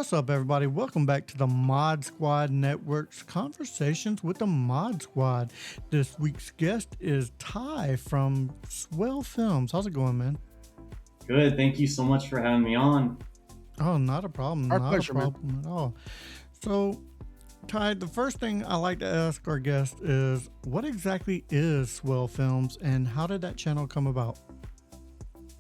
What's up, everybody? Welcome back to the Mod Squad Network's Conversations with the Mod Squad. This week's guest is Ty from Swell Films. How's it going, man? Good. Thank you so much for having me on. Oh, not a problem. Our Not pleasure, a man. problem at all. So, Ty, the first thing I like to ask our guest is, what exactly is Swell Films and how did that channel come about?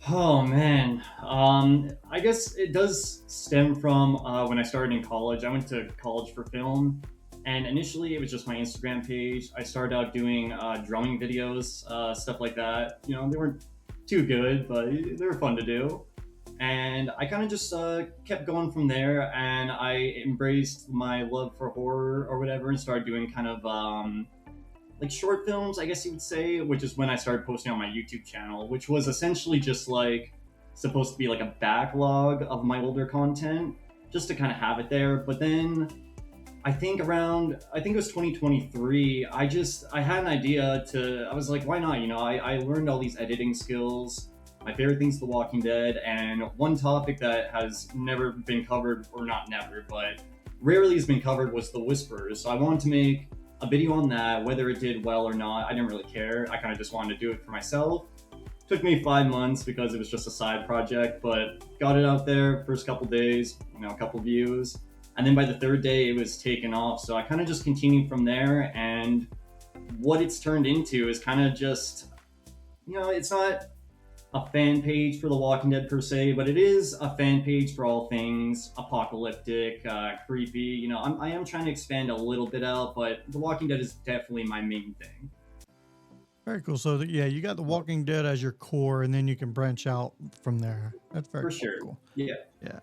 Oh man. I guess it does stem from when I started in college. I went to college for film, and initially it was just my Instagram page. I started out doing drumming videos, stuff like that. You know, they weren't too good, but they were fun to do. And I kind of just kept going from there, and I embraced my love for horror or whatever, and started doing kind of like short films, I guess you would say, which is when I started posting on my YouTube channel, which was essentially just like supposed to be like a backlog of my older content, just to kind of have it there. But then I think it was 2023, I had an idea I was like, why not? You know, I learned all these editing skills. My favorite thing's The Walking Dead, and one topic that has never been covered, or not never, but rarely has been covered, was the Whisperers. So I wanted to make a video on that. Whether it did well or not, I didn't really care. I kind of just wanted to do it for myself. Took me 5 months because it was just a side project, but got it out there. First couple days, a couple views, and then by the third day it was taken off. So I kind of just continued from there, and what it's turned into is kind of just, it's not a fan page for The Walking Dead per se, but it is a fan page for all things apocalyptic, creepy. I am trying to expand a little bit out, but The Walking Dead is definitely my main thing. Very cool. So, yeah, you got The Walking Dead as your core, and then you can branch out from there. That's very For sure. cool. Yeah. Yeah.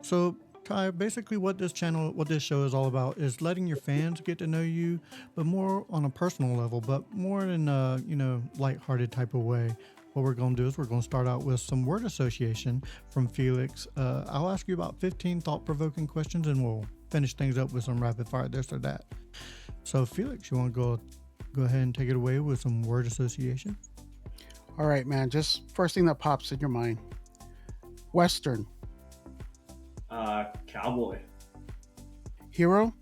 So, Ty, basically what this show is all about is letting your fans get to know you, but more on a personal level, but more in a, lighthearted type of way. What we're going to do is we're going to start out with some word association from Felix. I'll ask you about 15 thought-provoking questions, and we'll finish things up with some rapid fire this or that. So, Felix, you want to go ahead and take it away with some word association? All right, man. Just first thing that pops in your mind. Western. Cowboy. Hero.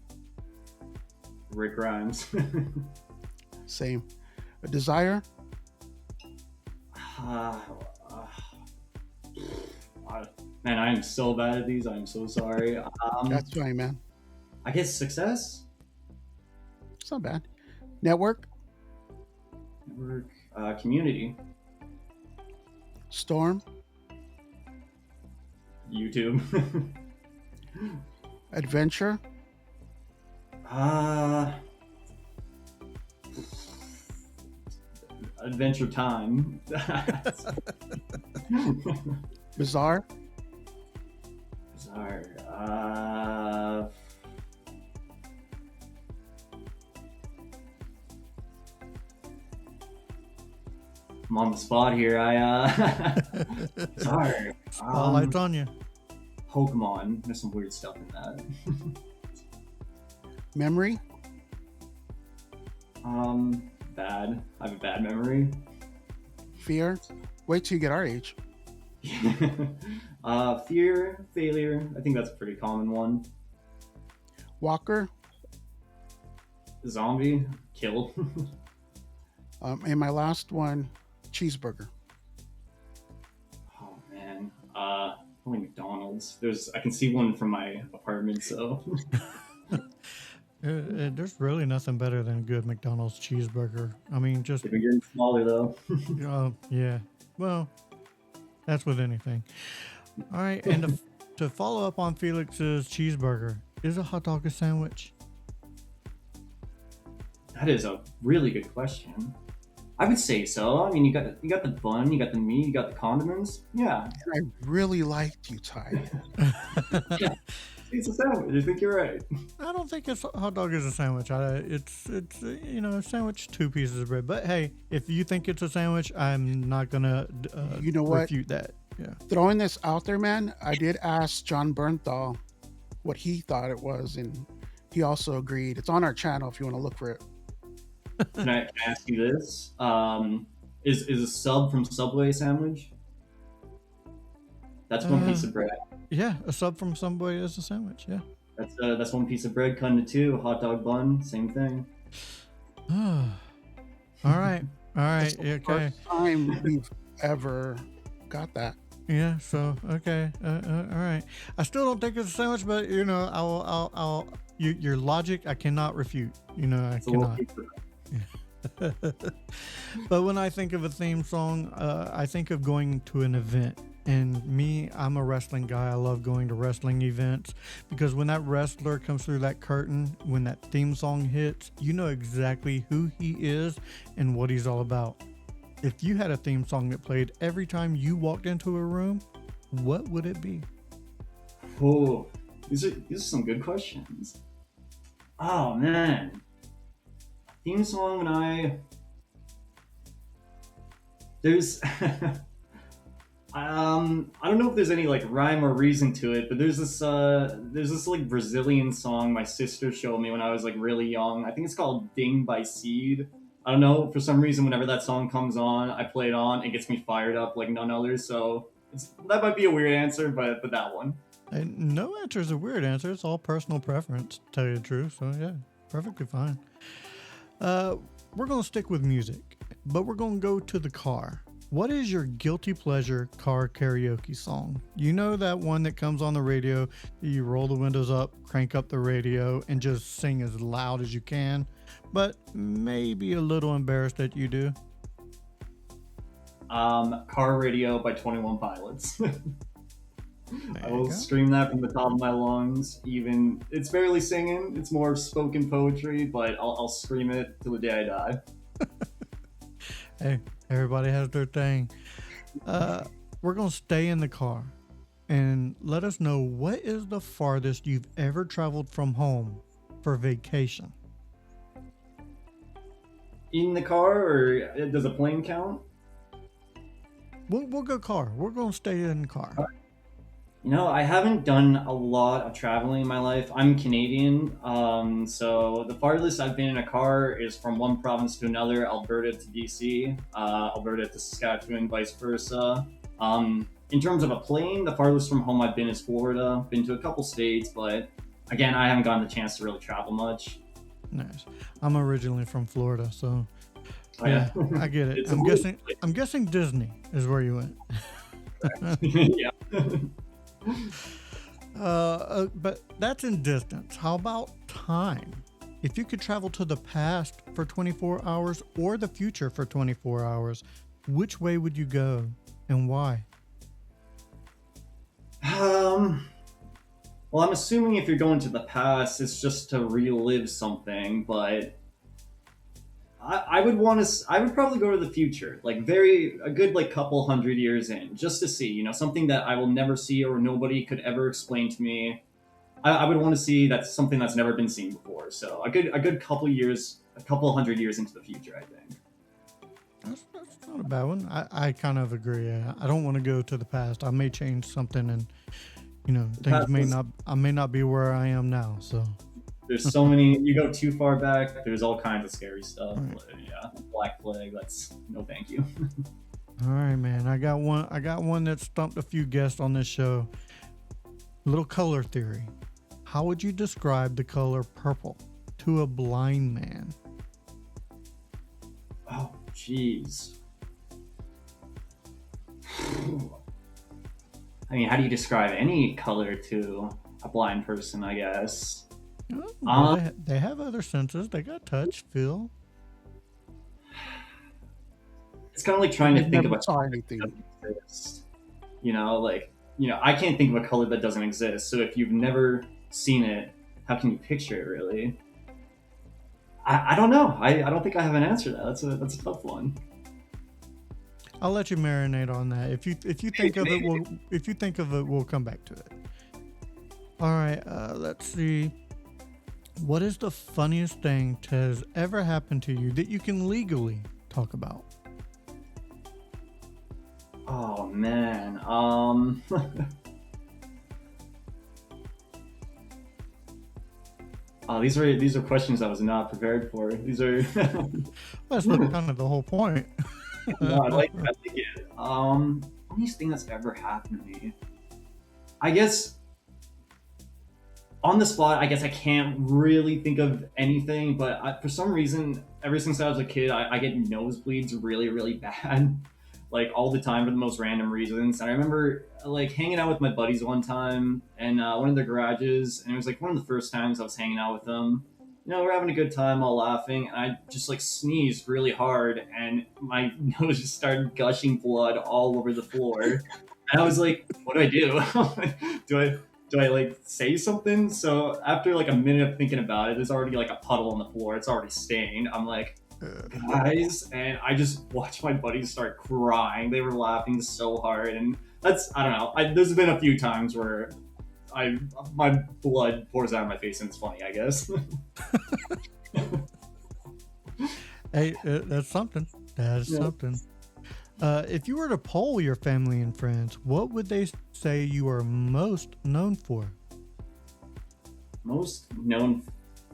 Rick Grimes. Same. A desire. Man, I am so bad at these. I'm so sorry. That's fine, man. I guess success. It's not bad. Network. Community. Storm. YouTube. Adventure. Adventure Time. Bizarre. I'm on the spot here. Sorry. Spotlight's on you. Pokemon. There's some weird stuff in that. Memory. Bad. I have a bad memory. Fear. Wait till you get our age. Fear, failure. I think that's a pretty common one. Walker. Zombie, kill. And my last one, cheeseburger. Oh man. Only McDonald's. I can see one from my apartment, so. There's really nothing better than a good McDonald's cheeseburger. I mean, just They've been getting smaller though. yeah. Well, that's with anything. All right, and to follow up on Felix's cheeseburger, is a hot dog a sandwich? That is a really good question. I would say so. I mean, you got the bun, you got the meat, you got the condiments. Yeah. And I really liked you, Ty. It's a sandwich. I think you're right. I don't think a hot dog is a sandwich. It's a sandwich, 2 pieces of bread. But hey, if you think it's a sandwich, I'm not gonna refute that. Yeah. Throwing this out there, man, I did ask John Bernthal what he thought it was, and he also agreed. It's on our channel if you want to look for it. Can I ask you this? Is a sub from Subway a sandwich? That's one piece of bread. Yeah, a sub from Subway is a sandwich. Yeah. That's one piece of bread cut into two. Hot dog bun, same thing. All right. All right. That's the Okay. first time we've ever got that. Yeah. So okay. All right. I still don't think it's a sandwich, but you know, your logic I cannot refute. You know, I It's a little cannot. pizza. But when I think of a theme song, I think of going to an event. And me, I'm a wrestling guy. I love going to wrestling events because when that wrestler comes through that curtain, when that theme song hits, you know exactly who he is and what he's all about. If you had a theme song that played every time you walked into a room, what would it be? Oh, these are some good questions. Oh man, theme song when there's I don't know if there's any like rhyme or reason to it, but there's this like Brazilian song my sister showed me when I was like really young. I think it's called Ding by Seed. I don't know, for some reason whenever that song comes on, I play it on, it gets me fired up like none others. So that might be a weird answer, but that one. And no answer is a weird answer. It's all personal preference, to tell you the truth. So yeah, perfectly fine. We're gonna stick with music, but we're gonna go to the car. What is your guilty pleasure car karaoke song? You know that one that comes on the radio, you roll the windows up, crank up the radio, and just sing as loud as you can, but maybe a little embarrassed that you do. Car Radio by 21 Pilots. There I you will go. scream that from the top of my lungs. Even it's barely singing; it's more spoken poetry. But I'll scream it till the day I die. Hey, everybody has their thing. We're gonna stay in the car and let us know what is the farthest you've ever traveled from home for vacation. In the car, or does a plane count? We'll go car. We're gonna stay in the car. You know, I haven't done a lot of traveling in my life. I'm Canadian, so the farthest I've been in a car is from one province to another: Alberta to BC, Alberta to Saskatchewan, vice versa. In terms of a plane, the farthest from home I've been is Florida. Been to a couple states, but again, I haven't gotten the chance to really travel much. Nice. I'm originally from Florida, so Oh, yeah, I get it. It's a I'm weird guessing. place. I'm guessing Disney is where you went. Yeah. But that's in distance. How about time? If you could travel to the past for 24 hours or the future for 24 hours, which way would you go and why? Well, I'm assuming if you're going to the past, it's just to relive something, but I would want to. I would probably go to the future, like a good like couple hundred years in, just to see, something that I will never see or nobody could ever explain to me. I would want to see that's something that's never been seen before. So a good couple years, a couple hundred years into the future, I think. That's not a bad one. I kind of agree. I don't want to go to the past. I may change something, and things past may is- not. I may not be where I am now. So There's so many. You go too far back, there's all kinds of scary stuff. Right. But yeah, Black Plague. That's no, thank you. all right, man. I got one that stumped a few guests on this show. Little color theory. How would you describe the color purple to a blind man? Oh, jeez. I mean, how do you describe any color to a blind person, I guess? Oh, well, they have other senses. They got touch, feel. It's kind of like trying to I've think of never a saw color anything. that doesn't exist. I can't think of a color that doesn't exist. So if you've never seen it, how can you picture it, really? I don't know. I don't think I have an answer to that. That's a tough one. I'll let you marinate on that. If you think of it, we'll come back to it. All right. Let's see. What is the funniest thing that has ever happened to you that you can legally talk about? Oh man. Oh, these are questions I was not prepared for. These are That's kind of the whole point. no, I like it. Funniest thing that's ever happened to me. I guess on the spot, I guess I can't really think of anything, but for some reason, ever since I was a kid, I get nosebleeds really, really bad, like all the time for the most random reasons. And I remember like hanging out with my buddies one time in one of their garages, and it was like one of the first times I was hanging out with them. You know, we're having a good time, all laughing, and I just like sneezed really hard, and my nose just started gushing blood all over the floor. And I was like, "What do I do? do I do I like say something?" So after like a minute of thinking about it, there's already like a puddle on the floor. It's already stained. I'm like, guys, and I just watched my buddies start crying. They were laughing so hard, and that's I don't know. There's been a few times where my blood pours out of my face, and it's funny, I guess. Hey, that's something. That is something. If you were to poll your family and friends, what would they say you are most known for? Most known.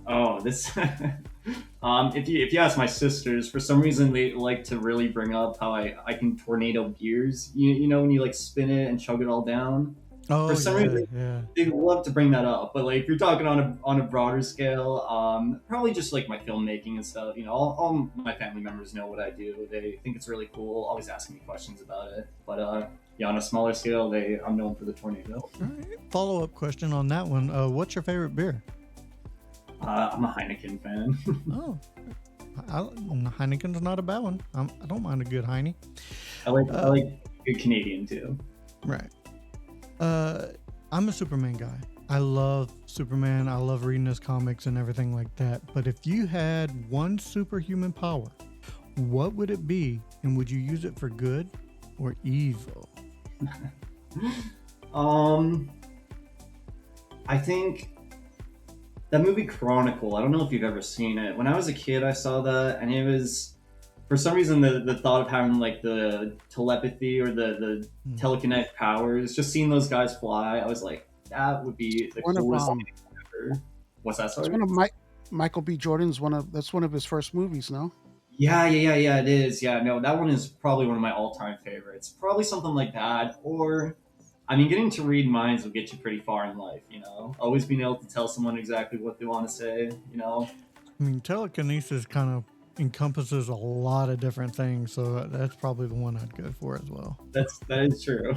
Oh, this. If you ask my sisters, for some reason they like to really bring up how I can tornado beers. You know when you like spin it and chug it all down. Oh, For some reason, yeah. they love to bring that up. But like, if you're talking on a broader scale, probably just like my filmmaking and stuff. You know, all my family members know what I do. They think it's really cool. Always asking me questions about it. But yeah, on a smaller scale, I'm known for the tornado. All right. Follow-up question on that one. What's your favorite beer? I'm a Heineken fan. Oh, Heineken's not a bad one. I don't mind a good Heine. I like good Canadian too. Right. I'm a Superman guy. I love Superman. I love reading his comics and everything like that. But if you had one superhuman power, what would it be? And would you use it for good or evil? I think that movie Chronicle. I don't know if you've ever seen it. When I was a kid, I saw that, and it was for some reason the thought of having like the telepathy or the telekinetic powers, just seeing those guys fly, I was like, that would be the coolest thing ever. What's that? Sorry? It's one of Michael B. Jordan's that's one of his first movies, no? Yeah, it is. Yeah, no, that one is probably one of my all-time favorites. Probably something like that, or I mean, getting to read minds will get you pretty far in life, you know? Always being able to tell someone exactly what they want to say, you know? I mean, telekinesis kind of encompasses a lot of different things, so that's probably the one I'd go for as well. That is true.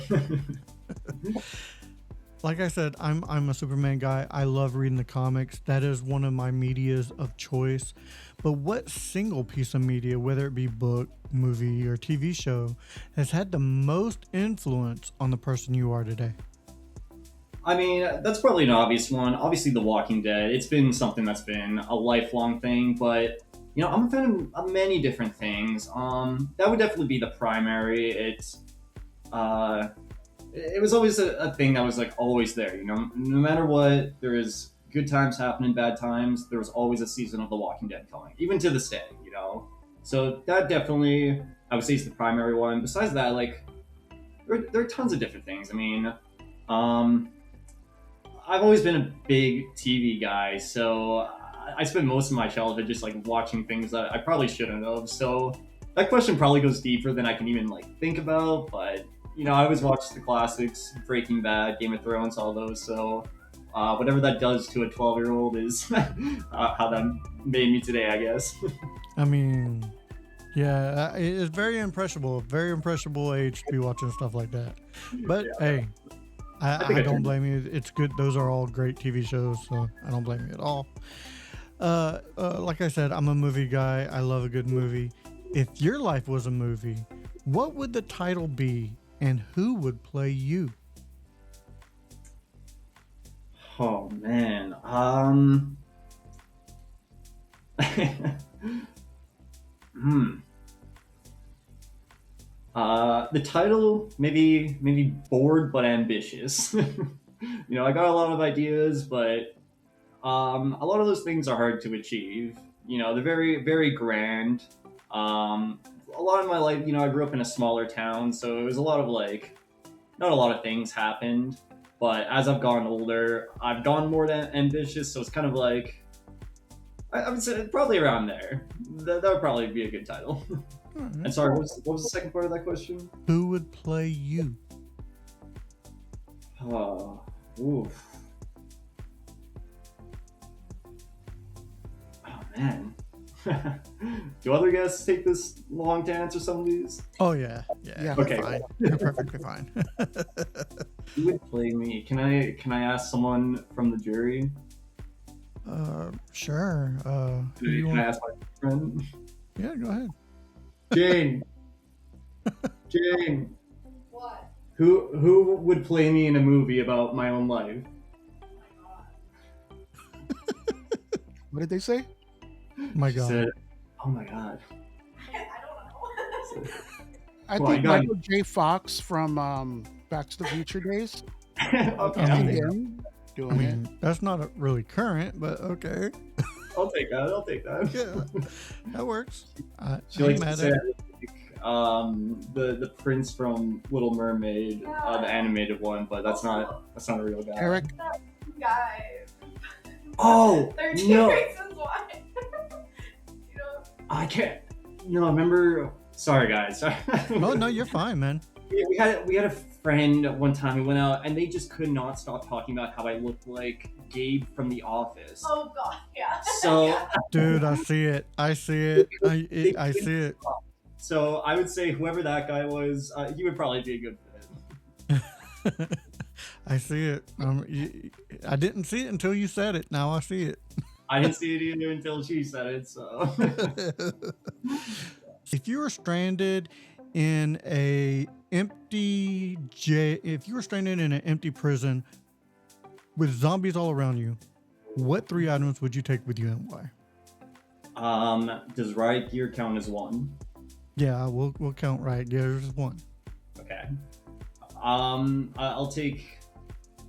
Like I said, I'm a Superman guy. I love reading the comics. That is one of my medias of choice. But what single piece of media, whether it be book, movie, or TV show, has had the most influence on the person you are today? I mean, that's probably an obvious one. Obviously, The Walking Dead. It's been something that's been a lifelong thing, but you know, I'm a fan of many different things. That would definitely be the primary. It was always a thing that was like always there. You know, no matter what, there is good times happening, bad times. There was always a season of The Walking Dead coming, even to this day. You know, so that definitely I would say is the primary one. Besides that, like there are tons of different things. I mean, I've always been a big TV guy, so I spent most of my childhood just like watching things that I probably shouldn't have. So that question probably goes deeper than I can even like think about. But you know, I always watch the classics, Breaking Bad, Game of Thrones, all those. So whatever that does to a 12-year-old is how that made me today, I guess. I mean, yeah, it's very impressionable age to be watching stuff like that. But yeah. Hey, I don't blame you. It's good. Those are all great TV shows, so I don't blame you at all. Like I said, I'm a movie guy. I love a good movie. If your life was a movie, what would the title be, and who would play you? Oh man. The title maybe bored but ambitious. You know, I got a lot of ideas, but a lot of those things are hard to achieve. You know, they're very, very grand. A lot of my life, you know, I grew up in a smaller town, so it was a lot of like, not a lot of things happened. But as I've gotten older, I've gone more ambitious, so it's kind of like, I would say probably around there. That would probably be a good title. Mm-hmm. And sorry, what was the second part of that question? Who would play you? Oof. Oh man. Do other guests take this long to answer some of these? Oh yeah, Yeah. yeah. Okay. You're fine. You're perfectly fine. Who would play me? Can I ask someone from the jury? Sure. Who do you Can I want? ask my friend? Yeah, go ahead. Jane. Jane. What? Who would play me in a movie about my own life? Oh my god. What did they say? My She God. said, "Oh my god." I don't know. I Well, I think got- Michael J. Fox from Back to the Future days. Okay, I See mean- him I doing it. mean, that's not really current, but okay. I'll take that. I'll take that. Yeah, that works. I She ain't likes to mad say at I it. look like, the prince from Little Mermaid, the animated one, but that's not a real guy. Eric, Guys. Oh 13 no, reasons why. You know, I can't. No, remember. Sorry, guys. Oh no, you're fine, man. we had a friend one time. We went out, and they just could not stop talking about how I looked like Gabe from The Office. oh god, yeah. So, Dude, I see it. I see it. I see it. so I would say whoever that guy was, he would probably be a good fit. I see it. I didn't see it until you said it. Now I see it. I didn't see it either until she said it. So. If you were stranded in a empty if you were stranded in an empty prison with zombies all around you, what 3 items would you take with you and why? Does riot gear count as one? Yeah, we'll count right. Yeah, there's one. Okay. I'll take.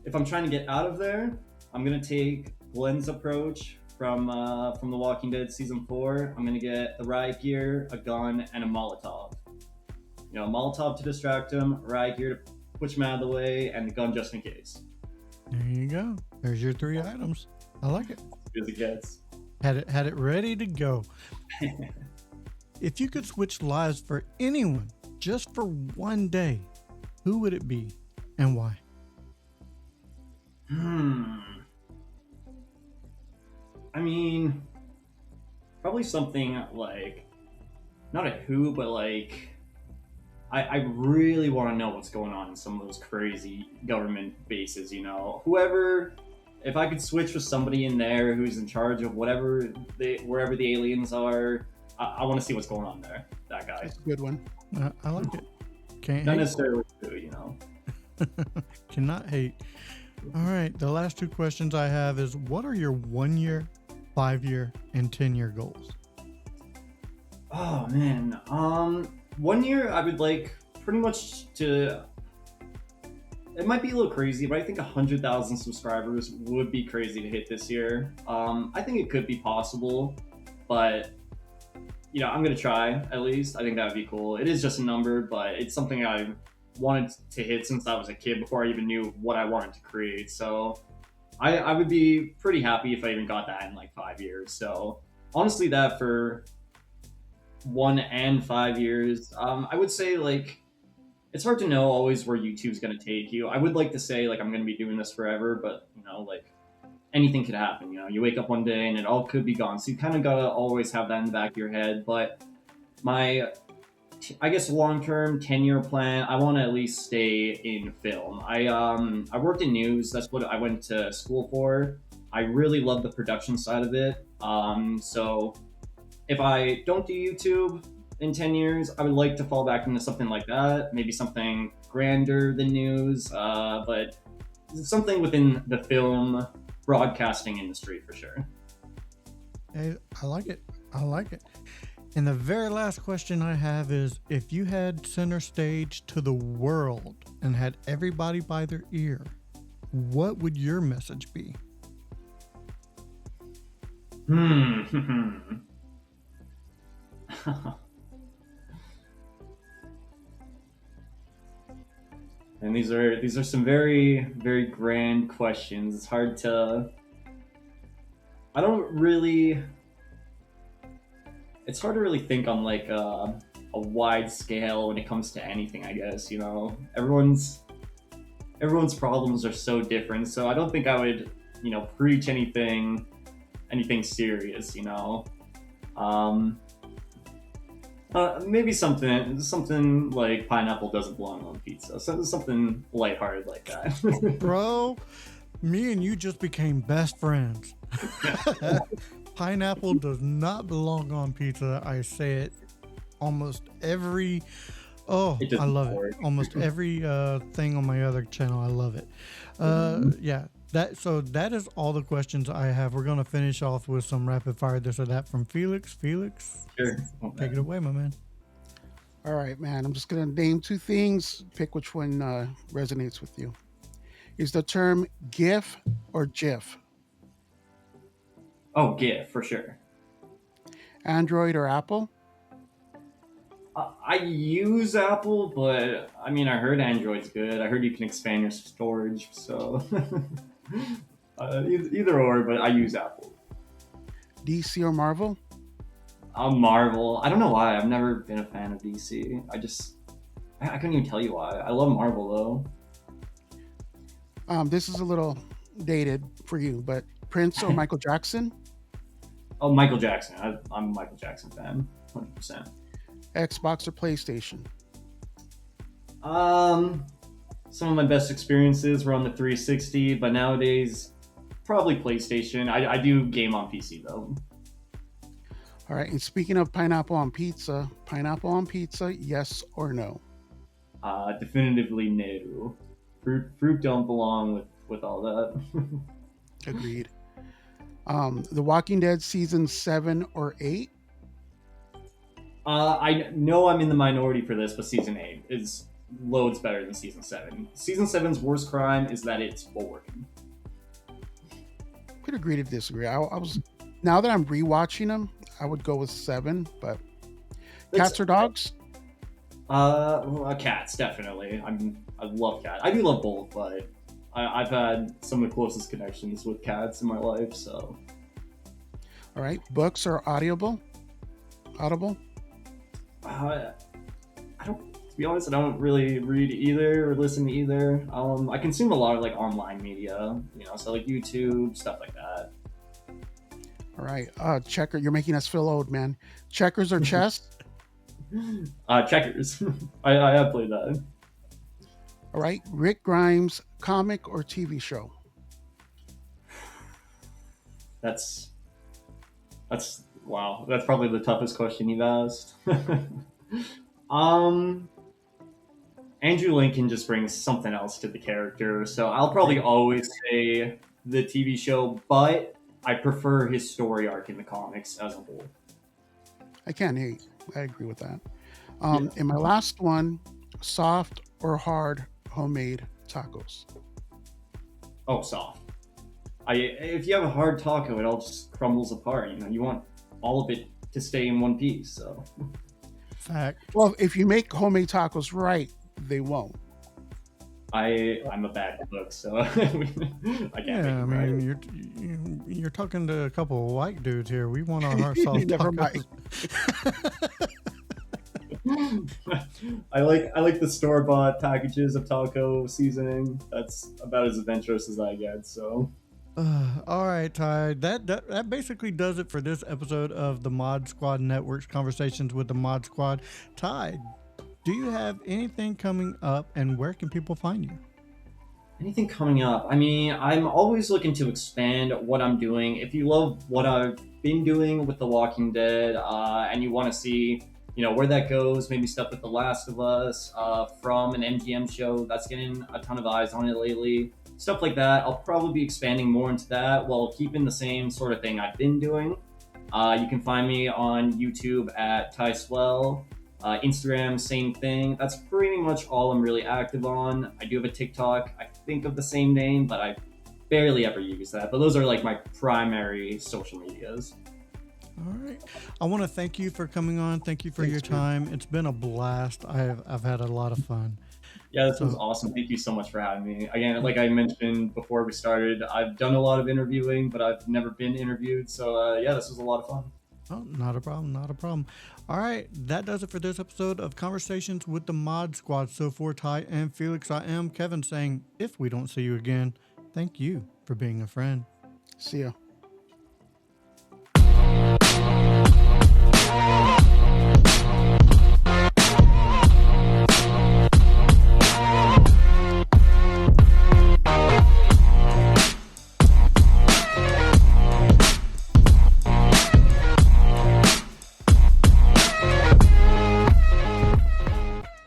If I'm trying to get out of there, I'm gonna take Glenn's approach from The Walking Dead season 4. I'm gonna get the riot gear, a gun, and a Molotov. You know, a Molotov to distract him, riot gear to push him out of the way, and the gun just in case. There you go. There's your 3 items. I like it. As it gets. Had it ready to go. If you could switch lives for anyone just for one day, who would it be and why? I mean, probably something like, not a who, but like, I really want to know what's going on in some of those crazy government bases, you know? Whoever, if I could switch with somebody in there who's in charge of wherever the aliens are, I want to see what's going on there. That guy. that's a good one. I like it. Can't Not hate. necessarily who, you know? Cannot hate. All right. The last 2 questions I have is, what are your 1 year, 5 year, and 10-year goals? Oh man. 1 year I would like pretty much to. It might be a little crazy, but I think 100,000 subscribers would be crazy to hit this year. I think it could be possible, but you know, I'm gonna try at least. I think that would be cool. It is just a number, but it's something I wanted to hit since I was a kid before I even knew what I wanted to create. So I would be pretty happy if I even got that in like 5 years. So honestly, that for 1 and 5 years, I would say like it's hard to know always where YouTube's gonna take you. I would like to say like I'm gonna be doing this forever, but you know, like anything could happen. You know, you wake up one day and it all could be gone. So you kind of gotta always have that in the back of your head. But my, I guess long-term 10-year plan, I want to at least stay in film. I worked in news. That's what I went to school for. I really love the production side of it. So if I don't do YouTube in 10 years, I would like to fall back into something like that. Maybe something grander than news, but something within the film broadcasting industry for sure. Hey, I like it. I like it. And the very last question I have is, if you had center stage to the world and had everybody by their ear, what would your message be? And these are some very, very grand questions. It's hard to. It's hard to really think on like a wide scale when it comes to anything. I guess, you know, everyone's everyone's problems are so different. So I don't think I would, preach anything serious. Um, maybe something like pineapple doesn't belong on pizza. So something lighthearted like that. Bro, me and you just became best friends. Pineapple does not belong on pizza. I say it almost every. Oh, It doesn't I love work. it. Almost every thing on my other channel, I love it. Yeah. That is all the questions I have. We're gonna finish off with some rapid fire this or that from Felix. Felix, Sure. take it away, my man. All right, man. I'm just gonna name two things. Pick which one resonates with you. Is the term GIF or GIF? Oh, GIF for sure. Android or Apple? I use Apple, but I mean, I heard Android's good. I heard you can expand your storage, so either or. But I use Apple. DC or Marvel? Marvel. I don't know why. I've never been a fan of DC. I couldn't even tell you why. I love Marvel This is a little dated for you, but Prince or Michael Jackson? though. Oh, Michael Jackson. I'm a Michael Jackson fan, 100%. Xbox or PlayStation? Some of my best experiences were on the 360, but nowadays, probably PlayStation. I do game on PC though. All right. And speaking of pineapple on pizza, yes or no? Definitively no. Fruit don't belong with all that. Agreed. The Walking Dead season 7 or 8? I know I'm in the minority for this, but season 8 is loads better than season 7. Season 7's worst crime is that it's boring. Could agree to disagree. I was now that I'm rewatching them, I would go with 7. But cats or dogs? Cats definitely. I love cats. I do love both, but I've had some of the closest connections with cats in my life. So, All right. Books or Audible? I don't. To be honest, I don't really read either or listen to either. I consume a lot of like online media, so like YouTube stuff like that. All right. Checker. You're making us feel old, man. Checkers or chess? Checkers. I have played that. All right. Rick Grimes, comic or TV show? That's wow. That's probably the toughest question you've asked. Andrew Lincoln just brings something else to the character, so I'll probably always say the TV show, but I prefer his story arc in the comics as a whole. I can't hate. I agree with that. And my last one, soft or hard homemade tacos? Oh, soft. If you have a hard taco, it all just crumbles apart. You want all of it to stay in one piece. So, Fact. Well, if you make homemade tacos right, they won't. I'm a bad cook, so I can't make Yeah, I it right. mean, you're talking to a couple of white dudes here. We want our hard sauce Never tacos. mind. I like the store-bought packages of taco seasoning. That's about as adventurous as I get. So, All right, Ty. That basically does it for this episode of the Mod Squad Network's Conversations with the Mod Squad. Ty, do you have anything coming up, and where can people find you? anything coming up? I mean, I'm always looking to expand what I'm doing. If you love what I've been doing with The Walking Dead, and you want to see, where that goes, maybe stuff with The Last of Us, from an MGM show that's getting a ton of eyes on it lately, stuff like that. I'll probably be expanding more into that while keeping the same sort of thing I've been doing. You can find me on YouTube at Swell. Instagram, same thing. That's pretty much all I'm really active on. I do have a TikTok, I think of the same name, but I barely ever use that. But those are like my primary social medias. All right. I want to thank you for coming on. Thank you for your time. It's been a blast. I've had a lot of fun. Yeah, this was awesome. Thank you so much for having me. Again, like I mentioned before we started, I've done a lot of interviewing, but I've never been interviewed. So yeah, this was a lot of fun. Oh, not a problem. Not a problem. All right. That does it for this episode of Conversations with the Mod Squad. So for Ty and Felix, I am Kevin saying, if we don't see you again, thank you for being a friend. See ya.